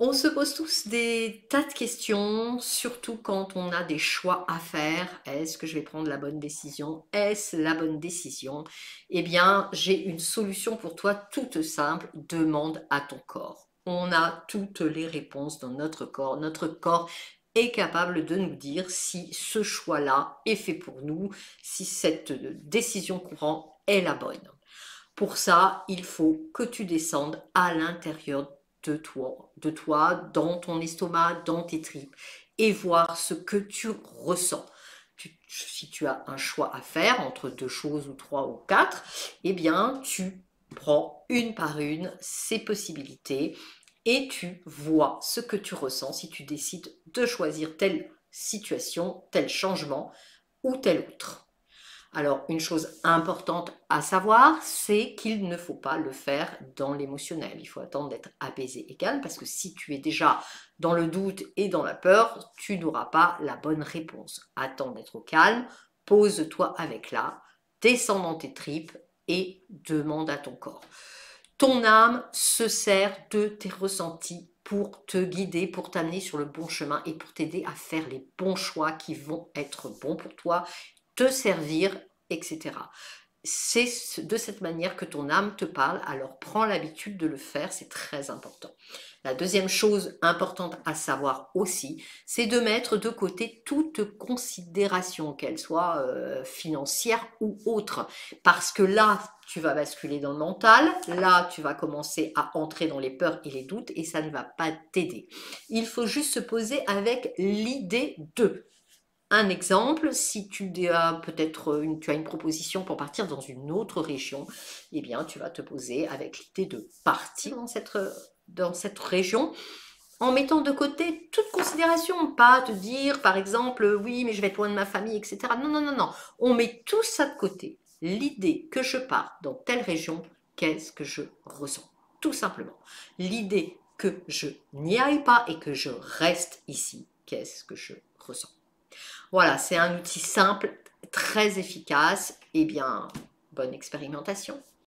On se pose tous des tas de questions, surtout quand on a des choix à faire. Est-ce que je vais prendre la bonne décision? Est-ce la bonne décision? Eh bien, j'ai une solution pour toi toute simple. Demande à ton corps. On a toutes les réponses dans notre corps. Notre corps est capable de nous dire si ce choix-là est fait pour nous, si cette décision qu'on prend est la bonne. Pour ça, il faut que tu descendes à l'intérieur de toi, dans ton estomac, dans tes tripes, et voir ce que tu ressens. Si tu as un choix à faire entre deux choses ou trois ou quatre, eh bien, tu prends une par une ces possibilités et tu vois ce que tu ressens si tu décides de choisir telle situation, tel changement ou tel autre. Alors, une chose importante à savoir, c'est qu'il ne faut pas le faire dans l'émotionnel. Il faut attendre d'être apaisé et calme parce que si tu es déjà dans le doute et dans la peur, tu n'auras pas la bonne réponse. Attends d'être au calme, pose-toi avec là, descends dans tes tripes et demande à ton corps. Ton âme se sert de tes ressentis pour te guider, pour t'amener sur le bon chemin et pour t'aider à faire les bons choix qui vont être bons pour toi, te servir, etc. C'est de cette manière que ton âme te parle, alors prends l'habitude de le faire, c'est très important. La deuxième chose importante à savoir aussi, c'est de mettre de côté toute considération, qu'elle soit financière ou autre, parce que là, tu vas basculer dans le mental, là, tu vas commencer à entrer dans les peurs et les doutes, et ça ne va pas t'aider. Il faut juste se poser avec l'idée de. Un exemple, si tu as peut-être tu as une proposition pour partir dans une autre région, eh bien tu vas te poser avec l'idée de partir dans cette région en mettant de côté toute considération, pas te dire par exemple oui mais je vais être loin de ma famille, etc. Non, non, non, non, on met tout ça de côté. L'idée que je pars dans telle région, qu'est-ce que je ressens? Tout simplement. L'idée que je n'y aille pas et que je reste ici, qu'est-ce que je ressens? Voilà, c'est un outil simple, très efficace. Eh bien, bonne expérimentation.